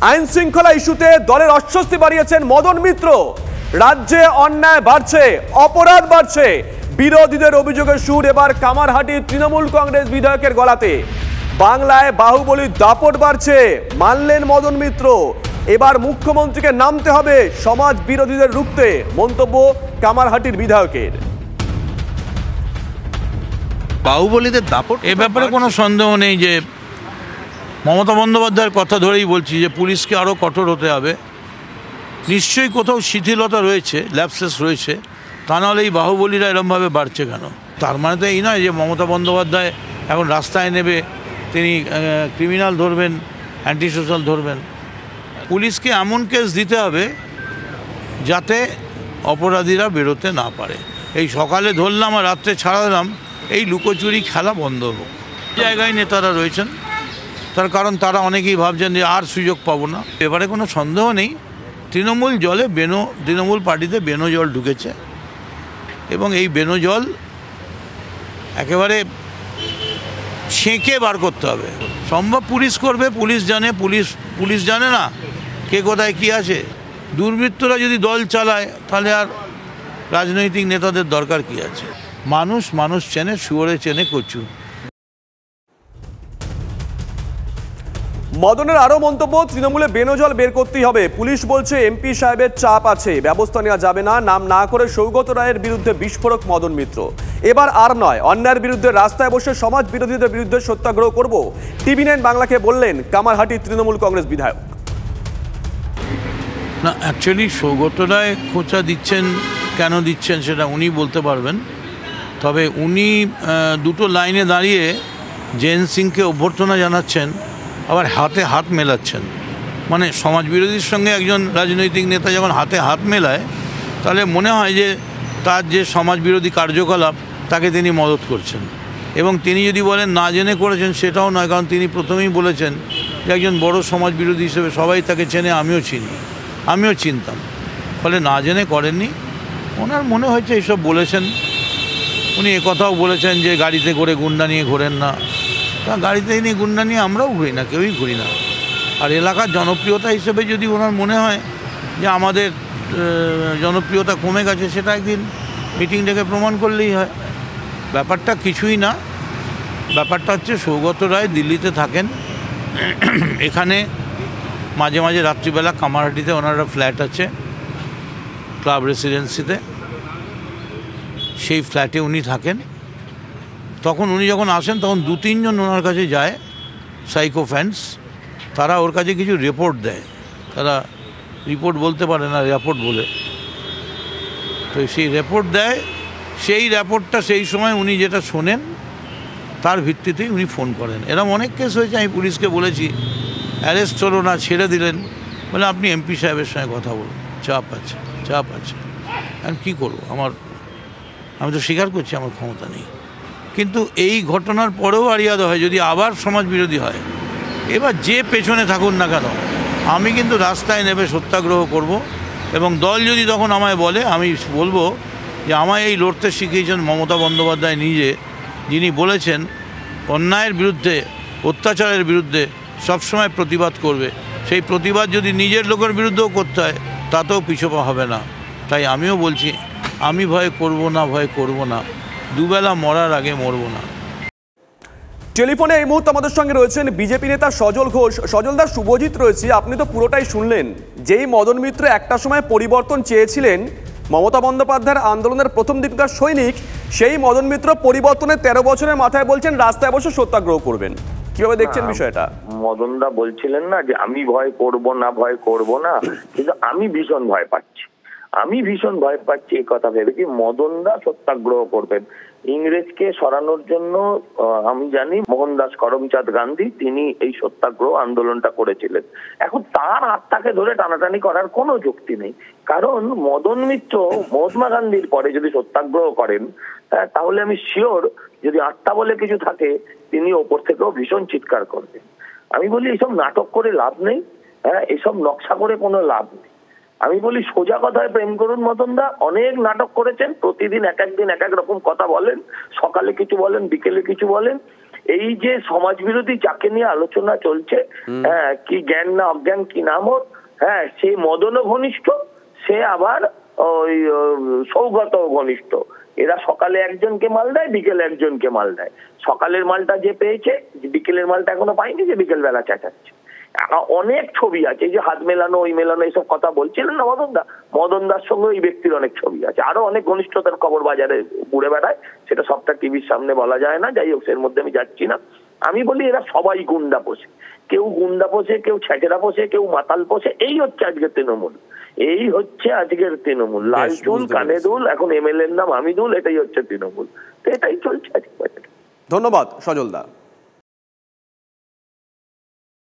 আইন শৃঙ্খলা ইস্যুতে দলের অস্বস্তি বাড়িয়েছেন মদন মিত্র। রাজ্যে অন্যায় বাড়ছে, অপরাধ বাড়ছে, বিরোধীদের অভিযোগের সুর এবার কামারহাটির তৃণমূল কংগ্রেস বিধায়কের গলাতে। বাংলায় বাহুবলীর দাপট বাড়ছে, মানলেন মদন মিত্র। এবার মুখ্যমন্ত্রীকে নামতে হবে সমাজ বিরোধীদের রুখতে, মন্তব্য কামারহাটির বিধায়কের। বাহুবলীদের দাপট এ ব্যাপারে কোনো সন্দেহ নেই যে মমতা বন্দ্যোপাধ্যায়ের কথা ধরেই বলছি যে পুলিশকে আরও কঠোর হতে হবে। নিশ্চয়ই কোথাও শিথিলতা রয়েছে, ল্যাপসেস রয়েছে, তা নাহলে এই বাহুবলীরা এরমভাবে বাড়ছে কেন? তার মানে তো এই নয় যে মমতা বন্দ্যোপাধ্যায় এখন রাস্তায় নেবে, তিনি ক্রিমিনাল ধরবেন, অ্যান্টি সোশ্যাল ধরবেন। পুলিশকে এমন কেস দিতে হবে যাতে অপরাধীরা বেরোতে না পারে। এই সকালে ধরলাম আর রাত্রে ছাড়া দিলাম, এই লুকোচুরি খেলা বন্ধ হোক। জায়গায় নেতারা রয়েছেন, তার কারণ তারা অনেকেই ভাবছেন যে আর সুযোগ পাবো না। এবারে কোনো সন্দেহ নেই, তৃণমূল পার্টিতে বেনো জল ঢুকেছে এবং এই বেনো জল একেবারে ছেঁকে বার করতে হবে। সম্ভব পুলিশ করবে, পুলিশ জানে না কে কোথায় কি আছে। দুর্বৃত্তরা যদি দল চালায় তাহলে আর রাজনৈতিক নেতাদের দরকার কি আছে? মানুষ চেনে, শুয়োরে চেনে কচু। মদনের আরো মন্তব্য, তৃণমূলে বেনজল বের করতেই হবে। পুলিশ বলছে এমপি সাহেবের চাপ আছে, ব্যবস্থা নেওয়া যাবে না। নাম না করে সৌগত রায়ের বিরুদ্ধে বিস্ফোরক মদন মিত্র। এবার আর নয়, অন্যায়ের বিরুদ্ধে রাস্তায় বসে সমাজ বিরোধীদের বিরুদ্ধে সত্যাগ্রহ করব, TV9 বাংলাকে বললেন কামারহাটির তৃণমূল কংগ্রেস বিধায়ক। না, অ্যাকচুয়ালি সৌগত রায় খোঁচা দিচ্ছেন, কেন দিচ্ছেন সেটা উনি বলতে পারবেন। তবে উনি দুটো লাইনে দাঁড়িয়ে জেন সিংকে অভ্যর্থনা জানাচ্ছেন, আবার হাতে হাত মেলাচ্ছেন। মানে সমাজ বিরোধীর সঙ্গে একজন রাজনৈতিক নেতা যখন হাতে হাত মেলায়, তাহলে মনে হয় যে তার যে সমাজ বিরোধী কার্যকলাপ তাকে তিনি মদত করছেন। এবং তিনি যদি বলেন না জেনে করেছেন, সেটাও নয়, কারণ তিনি প্রথমেই বলেছেন যে একজন বড় সমাজ বিরোধী হিসেবে সবাই তাকে চেনে, আমিও চিনতাম। ফলে না জেনে করেননি। ওনার মনে হয়েছে এইসব বলেছেন। উনি একথাও বলেছেন যে গাড়িতে করে গুন্ডা নিয়ে ঘোরেন না। তা গাড়িতে নিয়ে গুন্ডা নিয়ে আমরাও ঘুরি না, কেউই ঘুরি না। আর এলাকার জনপ্রিয়তা হিসেবে যদি ওনার মনে হয় যে আমাদের জনপ্রিয়তা কমে গেছে, সেটা একদিন মিটিং ডেকে প্রমাণ করলেই হয়। ব্যাপারটা কিছুই না। ব্যাপারটা হচ্ছে সৌগত রায় দিল্লিতে থাকেন, এখানে মাঝে মাঝে রাত্রিবেলা কামারহাটিতে ওনার ফ্ল্যাট আছে, ক্লাব রেসিডেন্সিতে, সেই ফ্ল্যাটে উনি থাকেন। তখন উনি যখন আসেন তখন 2-3 জন ওনার কাছে যায়, সাইকো ফ্যান্স। তারা ওর কাছে কিছু রিপোর্ট দেয়, তারা রিপোর্ট বলতে পারে না, রিপোর্ট বলে। তো সেই রিপোর্ট দেয়, সেই রিপোর্টটা সেই সময় উনি যেটা শোনেন তার ভিত্তিতেই উনি ফোন করেন। এরকম অনেক কেস হয়েছে, আমি পুলিশকে বলেছি অ্যারেস্ট হলো না, ছেড়ে দিলেন, বলে আপনি এমপি সাহেবের সঙ্গে কথা বলুন, চাপ আছে। আমি কী করবো? আমি তো স্বীকার করছি আমার ক্ষমতা নেই। কিন্তু এই ঘটনার পরেও আড়িয়াদা হয়, যদি আবার সমাজ বিরোধী হয়, এবার যে পেছনে থাকুন না কেন, আমি কিন্তু রাস্তায় নেমে সত্যাগ্রহ করব। এবং দল যদি তখন আমায় বলে, আমি বলবো যে আমায় এই লড়তে শিখিয়েছেন মমতা বন্দ্যোপাধ্যায় নিজে, যিনি বলেছেন অন্যায়ের বিরুদ্ধে, অত্যাচারের বিরুদ্ধে সবসময় প্রতিবাদ করবে। সেই প্রতিবাদ যদি নিজের লোকের বিরুদ্ধেও করতে হয়, তাতেও পিছপা হবে না। তাই আমিও বলছি, আমি ভয় করব না, দুবেলা মরার আগে মরব না। টেলিফোনে এই মুহূর্তে আমাদের সঙ্গে রয়েছেন বিজেপি নেতা সজল ঘোষ। সজলদা, শুভজিৎ রয়েছে, আপনি তো পুরোটাই শুনলেন। যেই মদন মিত্র একটা সময় পরিবর্তন চেয়েছিলেন, মমতা বন্দ্যোপাধ্যায়ের আন্দোলনের প্রথম দিককার সৈনিক, সেই মদন মিত্র পরিবর্তনের 13 বছরের মাথায় বলছেন রাস্তায় বসে সত্যাগ্রহ করবেন। কিভাবে দেখছেন বিষয়টা? মদনদা বলছিলেন না যে আমি ভয় করব না, কিন্তু আমি ভীষণ ভয় পাচ্ছি এই কথা ভেবে কি মদনদা সত্যাগ্রহ করবেন। ইংরেজকে সরানোর জন্য আমি জানি মোহনদাস করমচাঁদ গান্ধী তিনি এই সত্যাগ্রহ আন্দোলনটা করেছিলেন। এখন তার আত্মাকে ধরে টানাটানি করার কোনো যুক্তি নেই, কারণ মদন মিত্র মহাত্মা গান্ধীর পরে যদি সত্যাগ্রহ করেন, তাহলে আমি শিওর যদি আত্মা বলে কিছু থাকে, তিনি ওপর থেকেও ভীষণ চিৎকার করবেন। আমি বলি এইসব নাটক করে লাভ নেই, এসব নকশা করে কোনো লাভ নেই। আমি বলি সোজা কথায় প্রেম করুন। মদনদা অনেক নাটক করেছেন, প্রতিদিন এক এক রকম কথা বলেন, সকালে কিছু বলেন, বিকেলে কিছু বলেন। এই যে সমাজ বিরোধী যাকে নিয়ে আলোচনা চলছে, হ্যাঁ, কি জ্ঞান না অজ্ঞান কি নাম হোক, হ্যাঁ, সেই মদনও ঘনিষ্ঠ, সে আবার ওই সৌগত ঘনিষ্ঠ। এরা সকালে একজনকে মাল দেয়, বিকেলে একজনকে মাল দেয়। সকালের মালটা যে পেয়েছে, বিকেলের মালটা এখনো পাইনি, যে বিকেল বেলা চেঁচাচ্ছে। অনেক ছবি আছে, এই যে হাত মেলানো ওই মেলানো এইসব কথা বলছিলেন না মদন দার সঙ্গে ওই ব্যক্তির অনেক ছবি আছে, আরো অনেক ঘনিষ্ঠতার খবর বাজারে ঘুরে বেড়ায়, সেটা সবটা টিভির সামনে বলা যায় না। যাই হোক, এর মধ্যে আমি যাচ্ছি না। আমি বলি এরা সবাই গুন্ডা পোষে, কেউ গুন্ডা পোষে, কেউ ছেঁচড়া পোষে, কেউ মাতাল পোষে। এই হচ্ছে আজকের তৃণমূল, এই হচ্ছে আজকের তৃণমূল। লাল চুল কানে দুল, এখন এমএলএর নাম আমিদুল, এটাই হচ্ছে তৃণমূল। তো এটাই চলছে আজকে। ধন্যবাদ সজল দা।